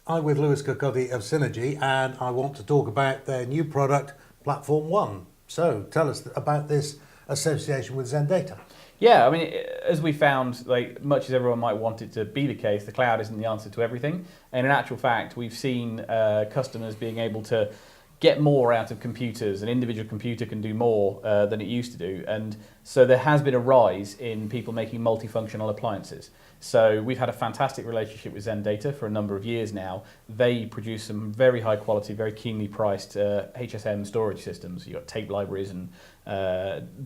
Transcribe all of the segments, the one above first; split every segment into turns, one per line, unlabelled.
I'm with Lewis Kirkcaldy of Cinegy, and I want to talk about their new product, Platform One. So tell us about this association with XenData.
Yeah, I mean, as we found, like much as everyone might want it to be the case, the cloud isn't the answer to everything. And in actual fact, we've seen customers being able to get more out of computers. An individual computer can do more than it used to do. And so there has been a rise in people making multifunctional appliances. So we've had a fantastic relationship with XenData for a number of years now. They produce some very high quality, very keenly priced HSM storage systems. You've got tape libraries and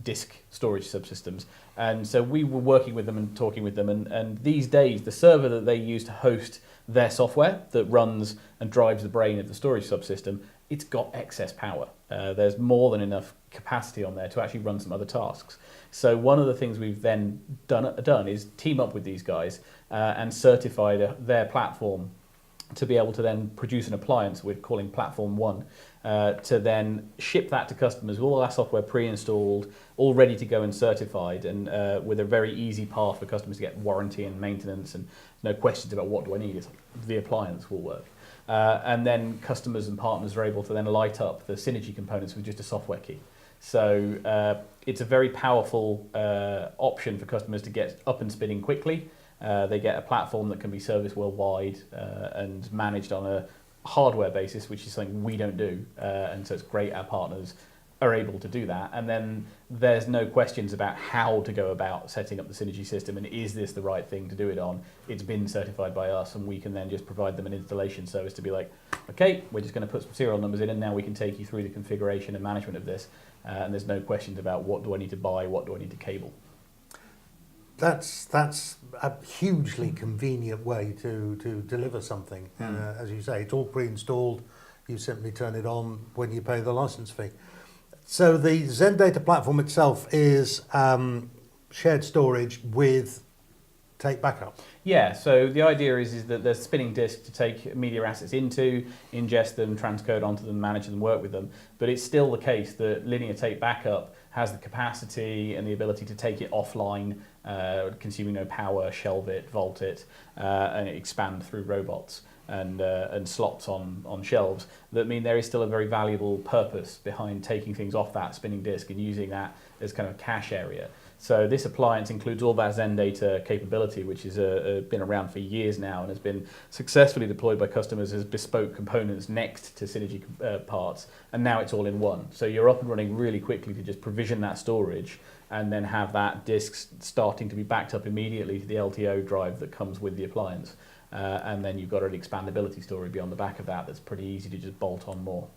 disk storage subsystems. And so we were working with them and talking with them. And these days, the server that they use to host their software that runs and drives the brain of the storage subsystem, it's got excess power. There's more than enough capacity on there to actually run some other tasks. So one of the things we've then done is team up with these guys and certify their platform to be able to then produce an appliance we're calling Platform One, to then ship that to customers with all our software pre-installed, all ready to go and certified, and with a very easy path for customers to get warranty and maintenance and no questions about what do I need. It's like the appliance will work. And then customers and partners are able to then light up the Cinegy components with just a software key. So it's a very powerful option for customers to get up and spinning quickly. They get a platform that can be serviced worldwide and managed on a hardware basis, which is something we don't do. And so it's great our partners are able to do that. And then there's no questions about how to go about setting up the Cinegy system and is this the right thing to do it on. It's been certified by us, and we can then just provide them an installation service to be like, okay, we're just going to put some serial numbers in and now we can take you through the configuration and management of this. And there's no questions about what do I need to buy, what do I need to cable.
That's a hugely convenient way to deliver something. As you say, it's all pre-installed. You simply turn it on when you pay the license fee. So the XenData platform itself is shared storage with tape backup.
Yeah, so the idea is that there's spinning disk to take media assets into, ingest them, transcode onto them, manage them, work with them. But it's still the case that linear tape backup has the capacity and the ability to take it offline, consuming no power, shelve it, vault it, and expand through robots and slots on shelves. That mean there is still a very valuable purpose behind taking things off that spinning disk and using that as kind of a cache area. So this appliance includes all that XenData capability, which has been around for years now and has been successfully deployed by customers as bespoke components next to Cinegy parts, and now it's all in one. So you're up and running really quickly to just provision that storage and then have that disk starting to be backed up immediately to the LTO drive that comes with the appliance. And then you've got an expandability story beyond the back of that that's pretty easy to just bolt on more.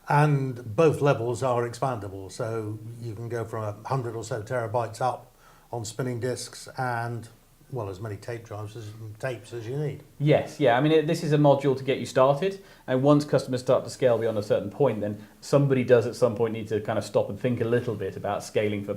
And both levels are expandable, so you can go from 100 or so terabytes up on spinning disks and, well, as many tapes as you need.
Yes, yeah. I mean, this is a module to get you started, and once customers start to scale beyond a certain point, then somebody does at some point need to kind of stop and think a little bit about scaling for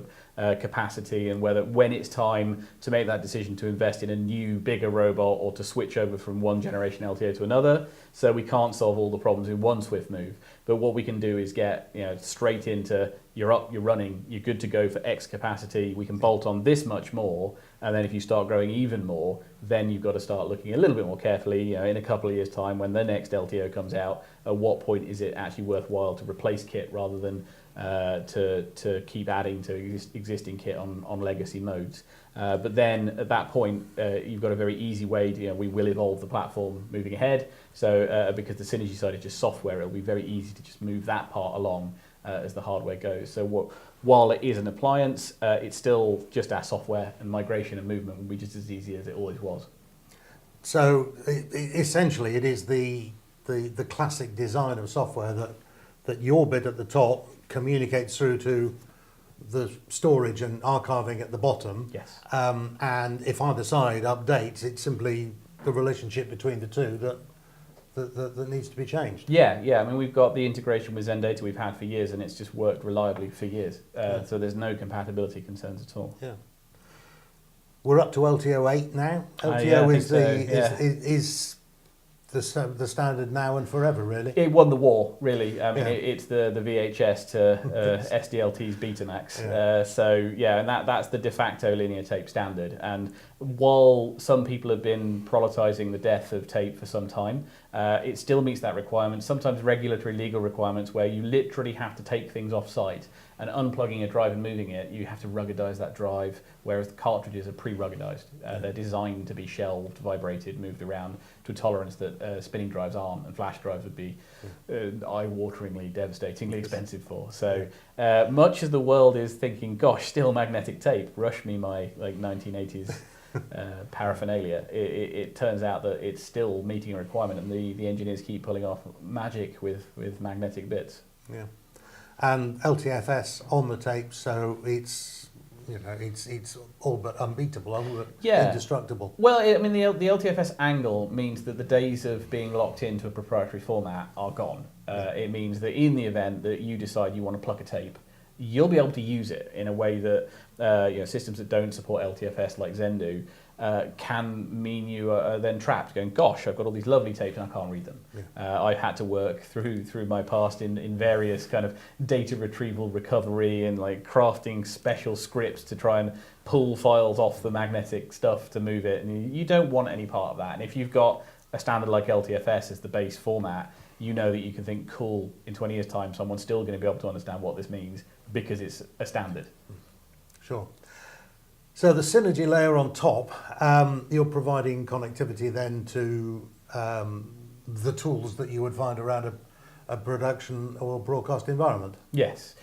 capacity and when it's time to make that decision to invest in a new, bigger robot or to switch over from one generation LTO to another. So we can't solve all the problems in one swift move. But what we can do is get straight into you're up, you're running, you're good to go for X capacity. We can bolt on this much more, and then if you start growing even more, then you've got to start looking a little bit more carefully. In a couple of years' time, when the next LTO comes out, at what point is it actually worthwhile to replace kit rather than to keep adding to existing kit on legacy modes. But then at that point, you've got a very easy way to, we will evolve the platform moving ahead. So because the Cinegy side is just software, it'll be very easy to just move that part along as the hardware goes. So while it is an appliance, it's still just our software, and migration and movement will be just as easy as it always was.
So essentially it is the classic design of software that your bit at the top communicates through to the storage and archiving at the bottom.
Yes.
And if either side updates, it's simply the relationship between the two that needs to be changed.
Yeah. I mean, we've got the integration with XenData we've had for years, and it's just worked reliably for years. So there's no compatibility concerns at all.
Yeah. We're up to LTO 8 now. LTO is the standard now and forever, really.
It won the war, really. I mean,
Yeah.
it's the VHS to SDLT's Betamax.
Yeah.
So yeah, and that's the de facto linear tape standard. And while some people have been proletizing the death of tape for some time, it still meets that requirement. Sometimes regulatory legal requirements where you literally have to take things off site, and unplugging a drive and moving it, you have to ruggedize that drive, whereas the cartridges are pre-ruggedized. They're designed to be shelved, vibrated, moved around to a tolerance that spinning drives aren't, and flash drives would be eye-wateringly, devastatingly expensive for. So much as the world is thinking, gosh, still magnetic tape, rush me my 1980s paraphernalia, it turns out that it's still meeting a requirement, and the engineers keep pulling off magic with magnetic bits.
Yeah. And LTFS on the tape, so it's it's all but unbeatable, all but indestructible.
Well, I mean, the LTFS angle means that the days of being locked into a proprietary format are gone. It means that in the event that you decide you want to pluck a tape, you'll be able to use it in a way that systems that don't support LTFS like Xen do can mean you are then trapped going, gosh, I've got all these lovely tapes and I can't read them. Yeah. I've had to work through my past in various kind of data retrieval recovery and like crafting special scripts to try and pull files off the magnetic stuff to move it. And you don't want any part of that. And if you've got a standard like LTFS as the base format, you know that you can think, cool, in 20 years' time, someone's still going to be able to understand what this means because it's a standard.
Sure. So the Cinegy layer on top, you're providing connectivity then to the tools that you would find around a production or broadcast environment.
Yes.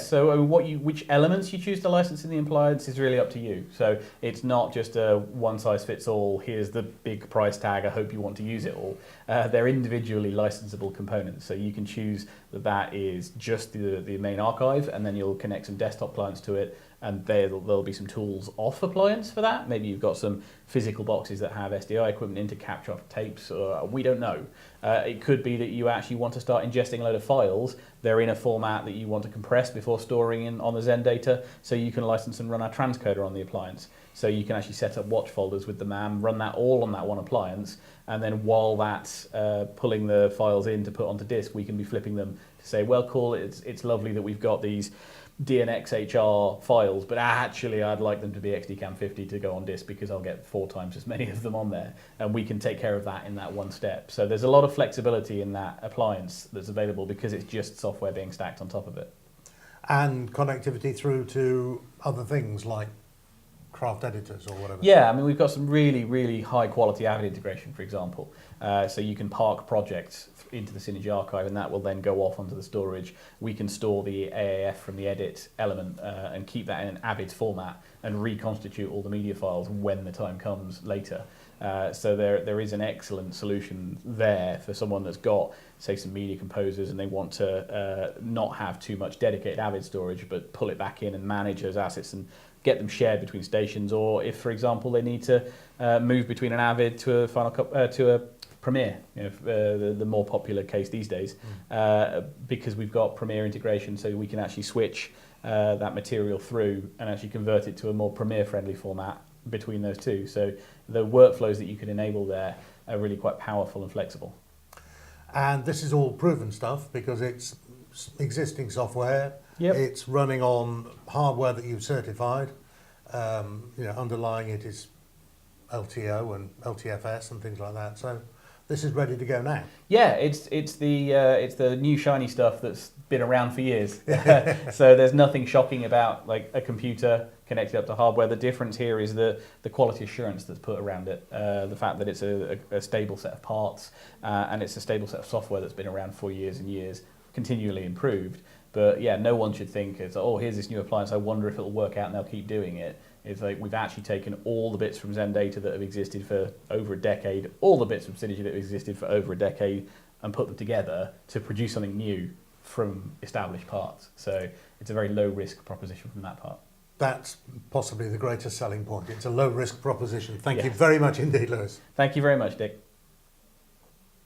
So which elements you choose to license in the appliance is really up to you. So it's not just a one size fits all. Here's the big price tag. I hope you want to use it all. They're individually licensable components. So you can choose that is just the main archive, and then you'll connect some desktop clients to it. And there'll be some tools off appliance for that. Maybe you've got some physical boxes that have SDI equipment in to capture off tapes. We don't know. It could be that you actually want to start ingesting a load of files. They're in a format that you want to compress before storing on the XenData, so you can license and run our transcoder on the appliance. So you can actually set up watch folders with the MAM, run that all on that one appliance, and then while that's pulling the files in to put onto disk, we can be flipping them to say, well, cool, it's lovely that we've got these DNxHR files, but actually I'd like them to be XDCAM50 to go on disk because I'll get 4 times as many of them on there, and we can take care of that in that one step. So there's a lot of flexibility in that appliance that's available because it's just software being stacked on top of it.
And connectivity through to other things like craft editors or whatever.
Yeah, I mean, we've got some really, really high quality Avid integration, for example. So you can park projects into the Cinegy archive, and that will then go off onto the storage. We can store the AAF from the edit element and keep that in an Avid format and reconstitute all the media files when the time comes later. So there is an excellent solution there for someone that's got, say, some media composers and they want to not have too much dedicated Avid storage, but pull it back in and manage those assets and get them shared between stations. Or if, for example, they need to move between an Avid to a Premiere, the more popular case these days, because we've got Premiere integration, so we can actually switch that material through and actually convert it to a more Premiere-friendly format between those two. So the workflows that you can enable there are really quite powerful and flexible.
And this is all proven stuff because it's existing software.
Yep.
It's running on hardware that you've certified. Underlying it is LTO and LTFS and things like that. So this is ready to go now.
Yeah, it's the new shiny stuff that's been around for years. So there's nothing shocking about like a computer connected up to hardware. The difference here is the quality assurance that's put around it, the fact that it's a stable set of parts and it's a stable set of software that's been around for years and years, continually improved. But yeah, no one should think it's, oh, here's this new appliance, I wonder if it'll work out and they'll keep doing it. It's like we've actually taken all the bits from XenData that have existed for over a decade, all the bits from Cinegy that have existed for over a decade, and put them together to produce something new from established parts. So it's a very low risk proposition from that part.
That's possibly the greatest selling point. It's a low risk proposition. Thank you very much indeed, Lewis.
Thank you very much, Dick.